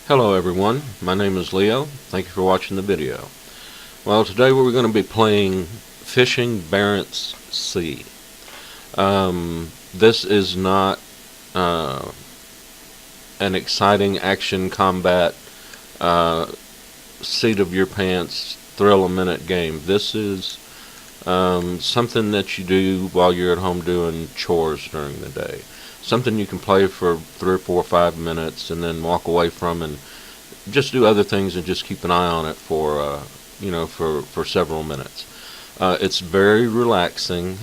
Hello everyone, my name is Leo. Thank you for watching the video. Well, today we're going to be playing Fishing Barents Sea. This is not an exciting action combat seat of your pants thrill a minute game. This is something that you do while you're at home doing chores during the day. Something you can play for 3 or 4 or 5 minutes and then walk away from and just do other things and just keep an eye on it for for several minutes. It's very relaxing.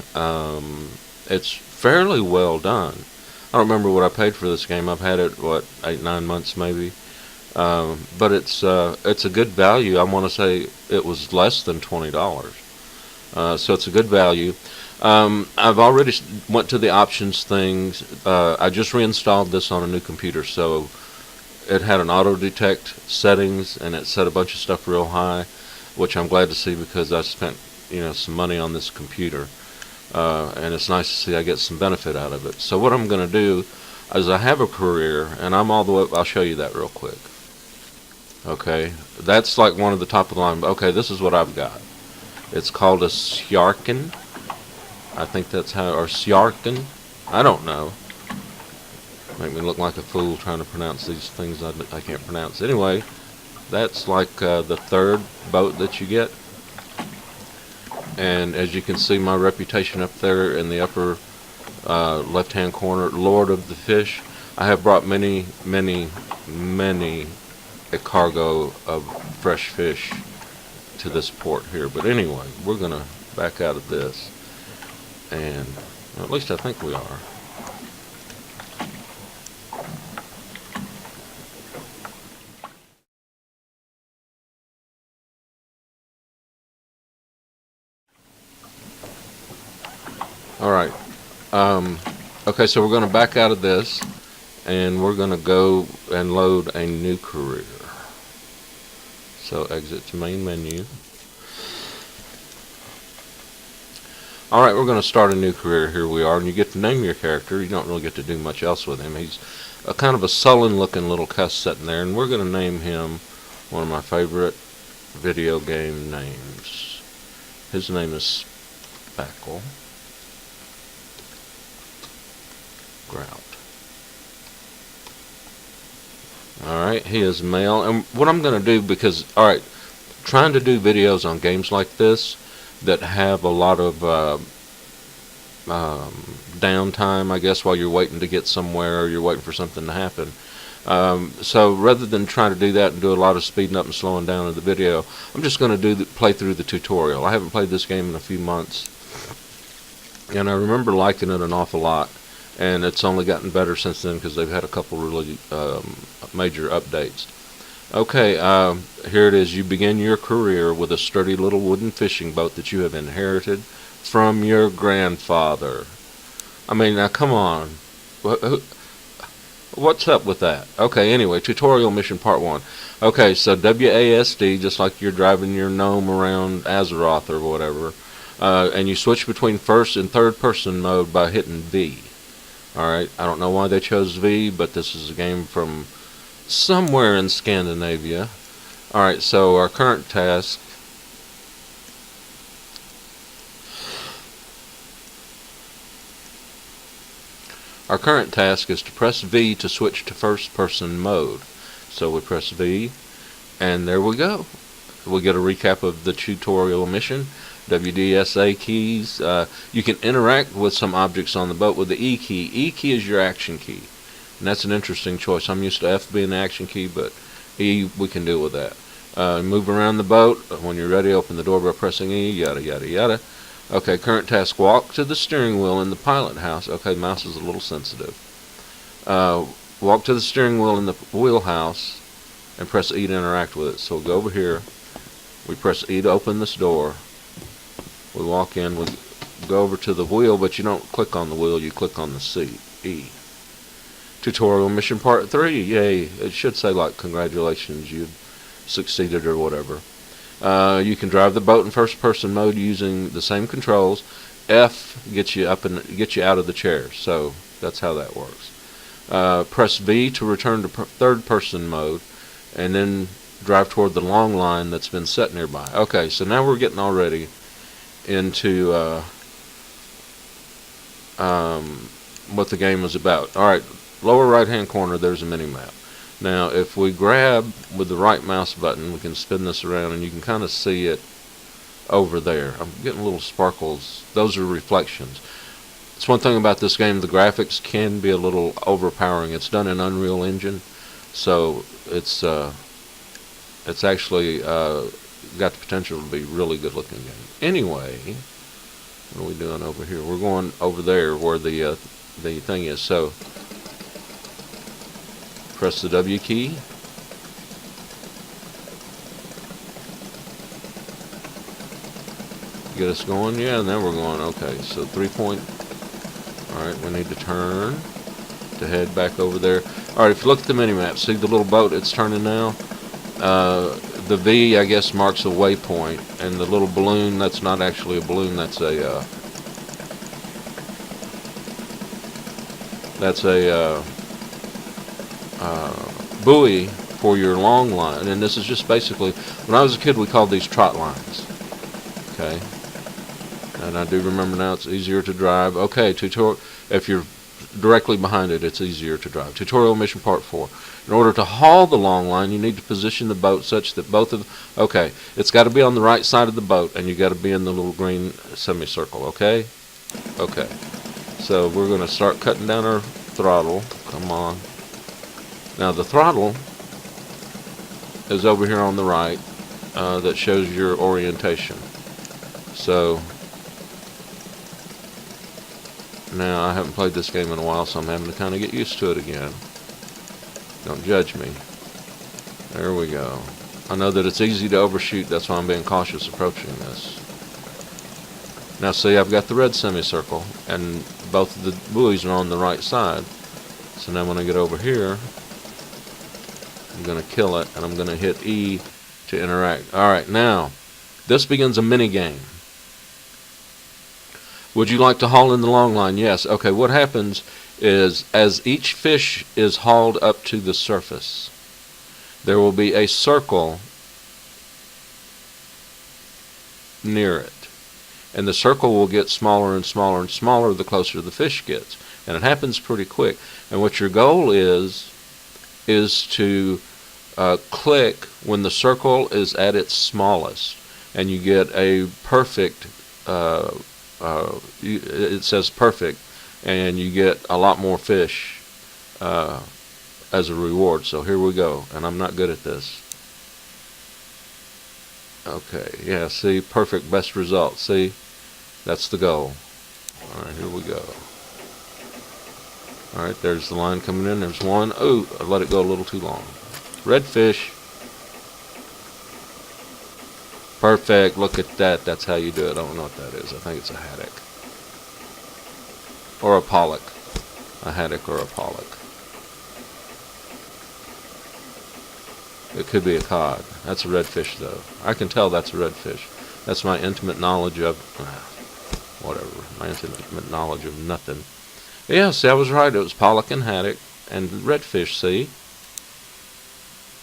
It's fairly well done. I don't remember what I paid for this game. I've had it 8-9 months maybe, but it's a good value. I want to say it was less than $20, so it's a good value. I've already went to the options things. I just reinstalled this on a new computer, so it had an auto detect settings and it set a bunch of stuff real high, which I'm glad to see because I spent some money on this computer, and it's nice to see I get some benefit out of it. So what I'm going to do is I have a career and I'm all the way up. I'll show you that real quick. Okay, that's like one of the top of the line. Okay, this is what I've got. It's called a Sjarken. I think that's how, or Sjarken. I don't know. Make me look like a fool trying to pronounce these things I can't pronounce. Anyway, that's like the third boat that you get. And as you can see, my reputation up there in the upper left-hand corner, Lord of the Fish. I have brought many a cargo of fresh fish to this port here. But anyway, we're going to back out of this. And well, at least I think we are. Alright, okay, so we're going to back out of this, and we're going to go and load a new career. So exit to main menu. Alright, we're going to start a new career. Here we are, and you get to name your character. You don't really get to do much else with him. He's a kind of a sullen looking little cuss sitting there, and we're going to name him one of my favorite video game names. His name is Spackle Grout. Alright, he is male. And what I'm going to do, because, alright, trying to do videos on games like this that have a lot of downtime, I guess, while you're waiting to get somewhere or you're waiting for something to happen. So rather than trying to do that and do a lot of speeding up and slowing down of the video, I'm just going to play through the tutorial. I haven't played this game in a few months, and I remember liking it an awful lot. And it's only gotten better since then because they've had a couple really major updates. Okay, here it is. You begin your career with a sturdy little wooden fishing boat that you have inherited from your grandfather. I mean, now come on. What's up with that? Okay, anyway, tutorial mission part 1. Okay, so WASD, just like you're driving your gnome around Azeroth or whatever, and you switch between first and third person mode by hitting V. Alright, I don't know why they chose V, but this is a game from somewhere in Scandinavia. Alright, so our current task is to press V to switch to first person mode. So we press V, and there we go. We get a recap of the tutorial mission. WDSA keys. You can interact with some objects on the boat with the E key. E key is your action key, and that's an interesting choice. I'm used to F being the action key, but E, we can deal with that. Move around the boat. When you're ready, open the door by pressing E, yada yada yada. Okay, current task, walk to the steering wheel in the pilot house. Okay, mouse is a little sensitive. Walk to the steering wheel in the wheelhouse and press E to interact with it. So we'll go over here. We press E to open this door. We walk in, we go over to the wheel, but you don't click on the wheel, you click on the seat, E. Tutorial mission part 3, yay. It should say like, congratulations, you succeeded or whatever. You can drive the boat in first person mode using the same controls. F gets you up and gets you out of the chair, so that's how that works. Press V to return to third person mode. and then drive toward the long line that's been set nearby. Okay, so now we're getting already into what the game is about. All right, lower right-hand corner, there's a mini-map. Now, if we grab with the right mouse button, we can spin this around, and you can kind of see it over there. I'm getting little sparkles. Those are reflections. It's one thing about this game, the graphics can be a little overpowering. It's done in Unreal Engine, so it's actually got the potential to be a really good looking game. Anyway, what are we doing over here? We're going over there where the thing is. So press the W key. Get us going. Yeah, and then we're going. Okay, so 3 point. All right, we need to turn to head back over there. All right, if you look at the mini-map, see the little boat it's turning now? The V, I guess, marks a waypoint, and the little balloon, that's not actually a balloon, that's a buoy for your long line. And this is just basically, when I was a kid, we called these trot lines. Okay, and I do remember now it's easier to drive. Okay, tutorial. If you're directly behind it, it's easier to drive. Tutorial mission part 4. In order to haul the long line, you need to position the boat such that both of... Okay, it's got to be on the right side of the boat, and you got to be in the little green semicircle, okay? Okay. So we're going to start cutting down our throttle. Come on. Now the throttle is over here on the right. That shows your orientation. So now I haven't played this game in a while, so I'm having to kind of get used to it again. Don't judge me. There we go. I know that it's easy to overshoot, that's why I'm being cautious approaching this. Now see, I've got the red semicircle, and both of the buoys are on the right side. So now when I get over here, I'm going to kill it, and I'm going to hit E to interact. Alright, now, this begins a mini game. Would you like to haul in the long line? Yes. Okay, what happens is as each fish is hauled up to the surface, there will be a circle near it. And the circle will get smaller and smaller and smaller the closer the fish gets. And it happens pretty quick. And what your goal is to click when the circle is at its smallest. And you get a perfect, it says perfect, and you get a lot more fish as a reward. So here we go, and I'm not good at this. Okay, yeah, see, perfect, best result. See, that's the goal. Alright, here we go. Alright, there's the line coming in. There's one. Oh, I let it go a little too long. Red fish. Perfect, look at that. That's how you do it. I don't know what that is. I think it's a haddock. Or a pollock. A haddock or a pollock. It could be a cod. That's a redfish, though. I can tell that's a redfish. That's my intimate knowledge of... whatever. My intimate knowledge of nothing. Yeah, see, I was right. It was pollock and haddock and redfish, see?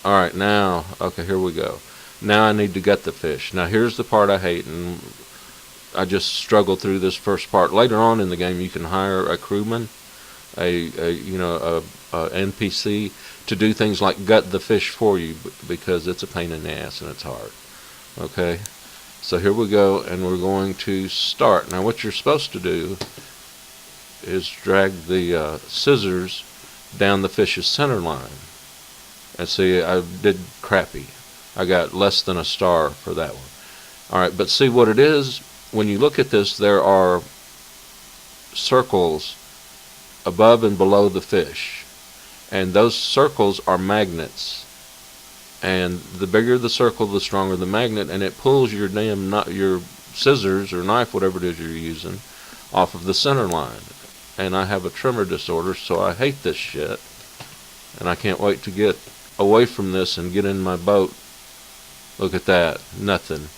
Alright, now... Okay, here we go. Now I need to gut the fish. Now here's the part I hate, and I just struggled through this first part. Later on in the game, you can hire a crewman, a NPC, to do things like gut the fish for you, because it's a pain in the ass and it's hard. Okay, so here we go, and we're going to start. Now what you're supposed to do is drag the scissors down the fish's center line. And see, I did crappy. I got less than a star for that one. Alright, but see what it is, when you look at this, there are circles above and below the fish. And those circles are magnets. And the bigger the circle, the stronger the magnet, and it pulls your your scissors or knife, whatever it is you're using, off of the center line. And I have a tremor disorder, so I hate this shit. And I can't wait to get away from this and get in my boat. Look at that. Nothing.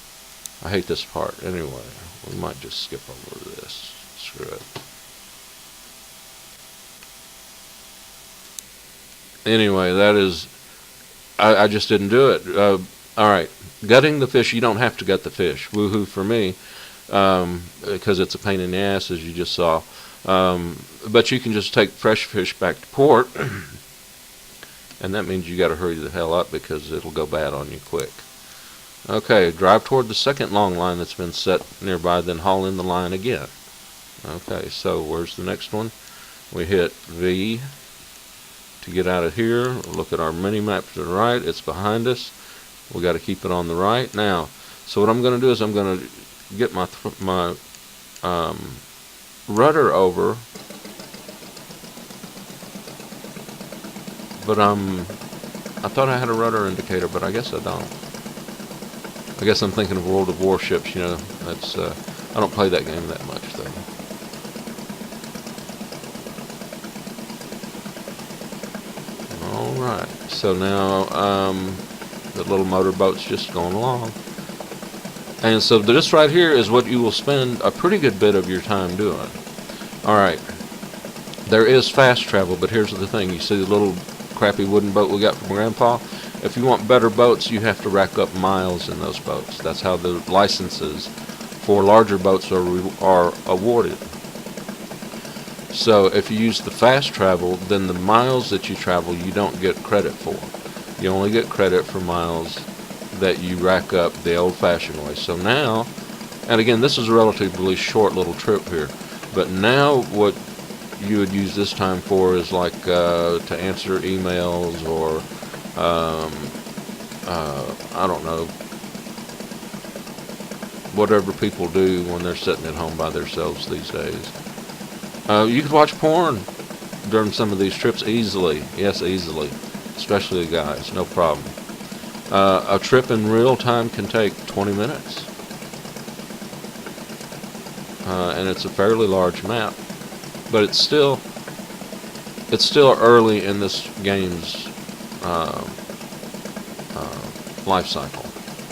I hate this part. Anyway, we might just skip over this. Screw it. Anyway, that is I just didn't do it. All right, gutting the fish. You don't have to gut the fish. Woohoo for me, because it's a pain in the ass, as you just saw. But you can just take fresh fish back to port, and that means you got to hurry the hell up because it'll go bad on you quick. Okay, drive toward the second long line that's been set nearby, then haul in the line again. Okay, so where's the next one? We hit V to get out of here. Look at our mini map to the right. It's behind us. We got to keep it on the right. Now, so what I'm going to do is I'm going to get my rudder over, but I thought I had a rudder indicator, but I guess I don't. I guess I'm thinking of World of Warships. You know, that's I don't play that game that much though. Alright, so now the little motorboat's just going along. And so this right here is what you will spend a pretty good bit of your time doing. Alright, there is fast travel, but here's the thing. You see the little crappy wooden boat we got from Grandpa? If you want better boats, you have to rack up miles in those boats. That's how the licenses for larger boats are awarded. So if you use the fast travel, then the miles that you travel you don't get credit for. You only get credit for miles that you rack up the old-fashioned way. So now, and again, this is a relatively short little trip here, but now what you would use this time for is like to answer emails or I don't know, whatever people do when they're sitting at home by themselves these days. You could watch porn during some of these trips easily. Yes, easily. Especially guys, no problem. A trip in real time can take 20 minutes. And it's a fairly large map. But it's still early in this game's life cycle,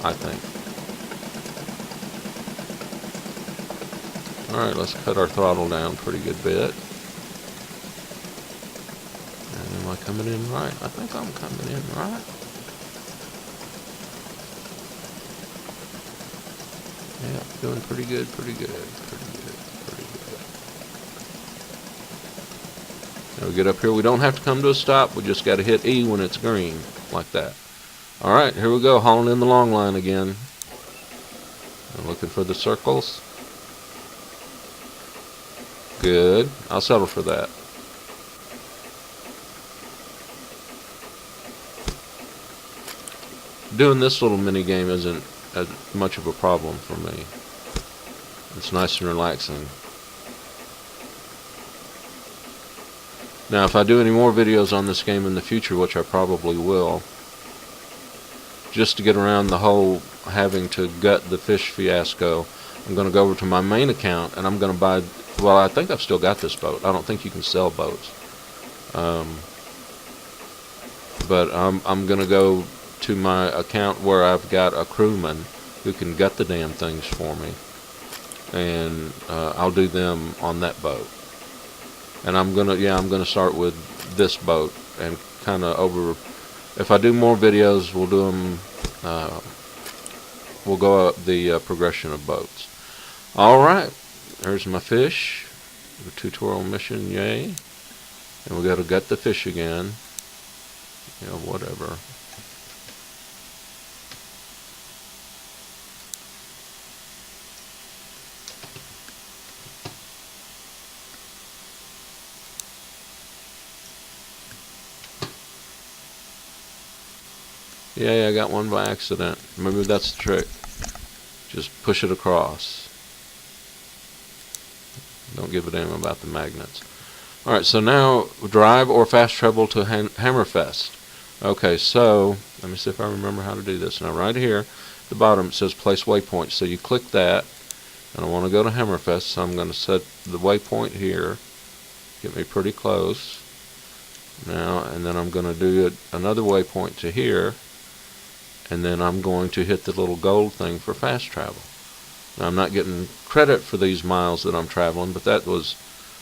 I think. Alright, let's cut our throttle down pretty good bit. And am I coming in right? I think I'm coming in right. Yeah, doing pretty good, pretty good, pretty good, pretty good. Now we get up here, we don't have to come to a stop, we just got to hit E when it's green, like that. Alright, here we go, hauling in the long line again. I'm looking for the circles. Good. I'll settle for that. Doing this little mini game isn't as much of a problem for me. It's nice and relaxing. Now, if I do any more videos on this game in the future, which I probably will, just to get around the whole having to gut the fish fiasco, I'm going to go over to my main account and I'm going to buy. Well, I think I've still got this boat. I don't think you can sell boats. But I'm going to go to my account where I've got a crewman who can gut the damn things for me. And I'll do them on that boat. And I'm going to start with this boat and kind of over. If I do more videos, we'll do them. We'll go up the progression of boats. All right. There's my fish. The tutorial mission, yay. And we got to gut the fish again. You know, whatever. Yeah, I got one by accident. Maybe that's the trick. Just push it across. Don't give a damn about the magnets. Alright, so now drive or fast travel to Hammerfest. Okay, so let me see if I remember how to do this. Now right here at the bottom it says place waypoint. So you click that, and I want to go to Hammerfest, so I'm going to set the waypoint here. Get me pretty close. Now, and then I'm going to do another waypoint to here, and then I'm going to hit the little gold thing for fast travel. Now, I'm not getting credit for these miles that I'm traveling, but that was,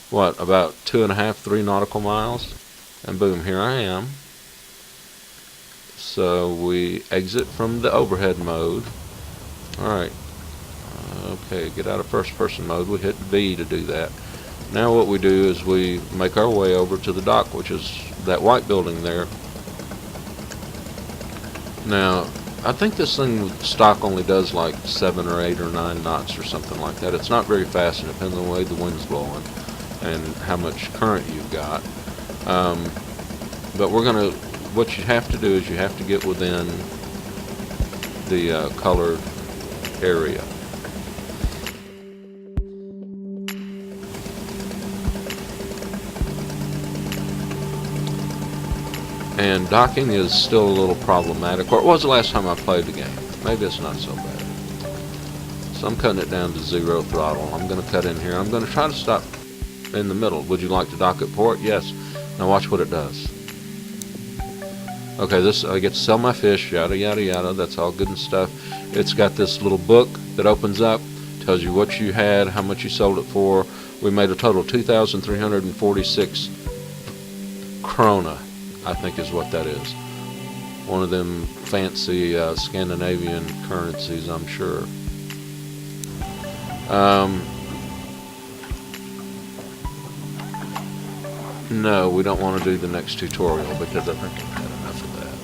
what, about 2.5, 3 nautical miles? And boom, here I am. So we exit from the overhead mode. Alright, okay, get out of first person mode. We hit V to do that. Now what we do is we make our way over to the dock, which is that white building there. Now, I think this thing stock only does like 7 or 8 or 9 knots or something like that. It's not very fast, and it depends on the way the wind's blowing and how much current you've got. But what you have to do is you have to get within the colored area. And docking is still a little problematic, or it was the last time I played the game. Maybe it's not so bad. So I'm cutting it down to 0 throttle. I'm going to cut in here. I'm going to try to stop in the middle. Would you like to dock at port? Yes. Now watch what it does. Okay, this I get to sell my fish, yada yada yada. That's all good and stuff. It's got this little book that opens up, tells you what you had, how much you sold it for. We made a total of 2,346 krona, I think is what that is. One of them fancy Scandinavian currencies, I'm sure. No, we don't want to do the next tutorial because I think we've had enough of that.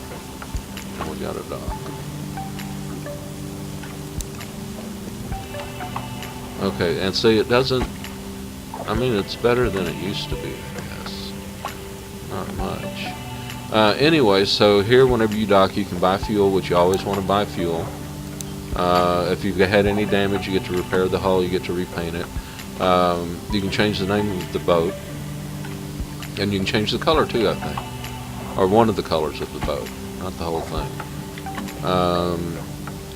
And we got a dock. Okay, and see, it doesn't, I mean, it's better than it used to be, I guess. Not much. Anyway, so here, whenever you dock, you can buy fuel, which you always want to buy fuel. If you've had any damage, you get to repair the hull, you get to repaint it. You can change the name of the boat, and you can change the color too, I think, or one of the colors of the boat, not the whole thing.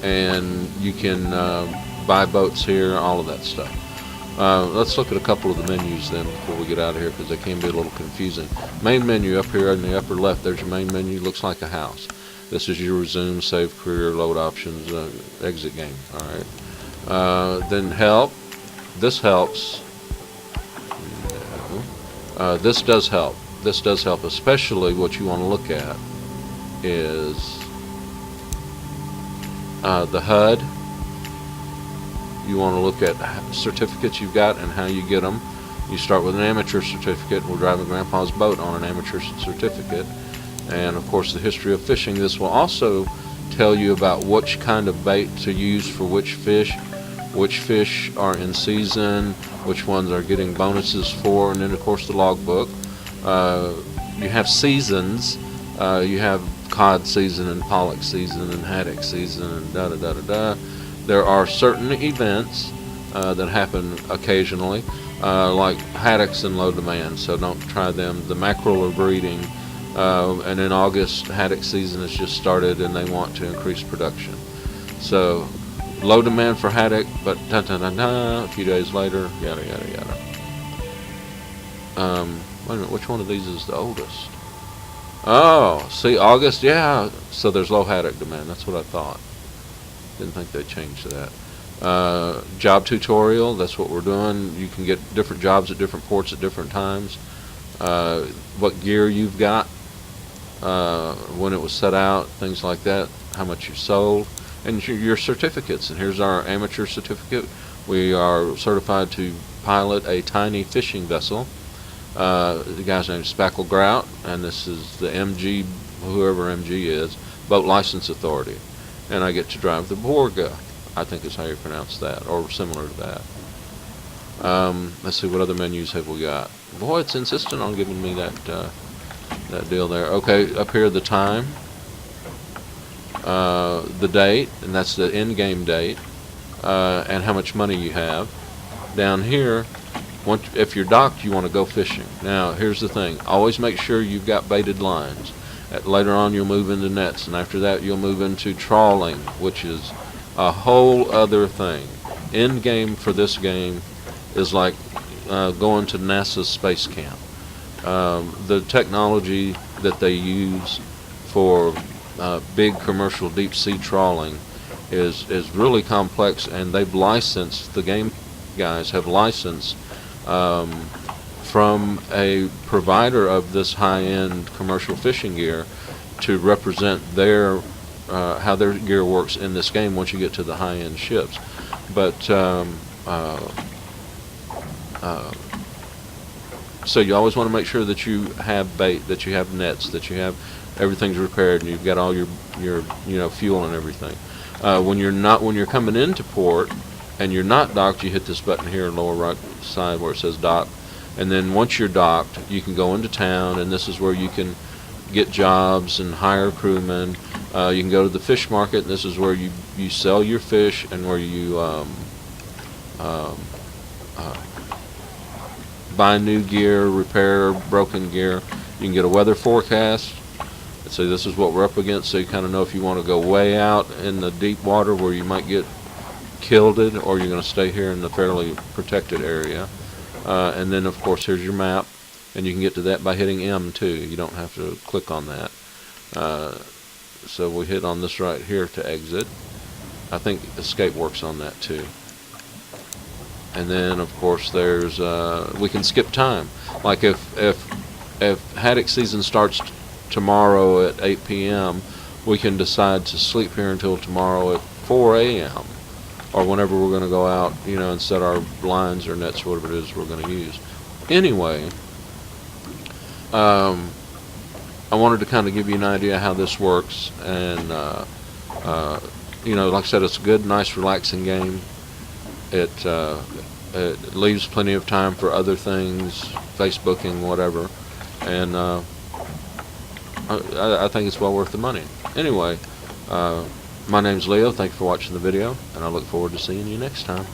And you can buy boats here, all of that stuff. Let's look at a couple of the menus then before we get out of here, because they can be a little confusing. Main menu up here in the upper left, there's your main menu. Looks like a house. This is your resume, save career, load options, exit game. Alright. Then help. This helps. No. This does help. This does help, especially what you want to look at is the HUD. You want to look at certificates you've got and how you get them. You start with an amateur certificate. We're driving Grandpa's boat on an amateur certificate. And of course the history of fishing. This will also tell you about which kind of bait to use for which fish are in season, which ones are getting bonuses for, and then of course the logbook. You have seasons. You have cod season and pollock season and haddock season and da da da da da. There are certain events that happen occasionally, like haddocks in low demand, so don't try them. The mackerel are breeding, and in August haddock season has just started and they want to increase production. So low demand for haddock, but a few days later, yada yada yada. Wait a minute, which one of these is the oldest? Oh, see, August, yeah, so there's low haddock demand, that's what I thought. Didn't think they changed that. Job tutorial, that's what we're doing. You can get different jobs at different ports at different times. What gear you've got, when it was set out, things like that, how much you sold, and your certificates. And here's our amateur certificate. We are certified to pilot a tiny fishing vessel. The guy's name is Spackle Grout, and this is the MG, whoever MG is, Boat License Authority. And I get to drive the Borga, I think is how you pronounce that, or similar to that. Let's see, what other menus have we got? Boy, it's insistent on giving me that deal there. Okay, up here the time, the date, and that's the in-game date, and how much money you have. Down here, if you're docked, you want to go fishing. Now, here's the thing. Always make sure you've got baited lines. Later on, you'll move into nets, and after that, you'll move into trawling, which is a whole other thing. End game for this game is like going to NASA's space camp. The technology that they use for big commercial deep sea trawling is really complex, and they've licensed, the game guys have licensed from a provider of this high-end commercial fishing gear to represent their how their gear works in this game once you get to the high-end ships. But so you always want to make sure that you have bait, that you have nets, that you have everything's repaired, and you've got all your fuel and everything. When you're coming into port and you're not docked, you hit this button here in the lower right side where it says dock, and then once you're docked, you can go into town, and this is where you can get jobs and hire crewmen. You can go to the fish market, and this is where you sell your fish and where you buy new gear, repair broken gear. You can get a weather forecast. So this is what we're up against, so you kind of know if you want to go way out in the deep water where you might get killed, or you're going to stay here in the fairly protected area. And then, of course, here's your map, and you can get to that by hitting M too. You don't have to click on that. So we hit on this right here to exit. I think escape works on that too. And then, of course, there's we can skip time. Like if haddock season starts tomorrow at 8 p.m., we can decide to sleep here until tomorrow at 4 a.m. or whenever we're going to go out, and set our lines or nets, whatever it is we're going to use. Anyway, I wanted to kind of give you an idea how this works, and like I said, it's a good, nice, relaxing game. It leaves plenty of time for other things, Facebooking, whatever, and I think it's well worth the money. Anyway, my name's Leo. Thank you for watching the video, and I look forward to seeing you next time.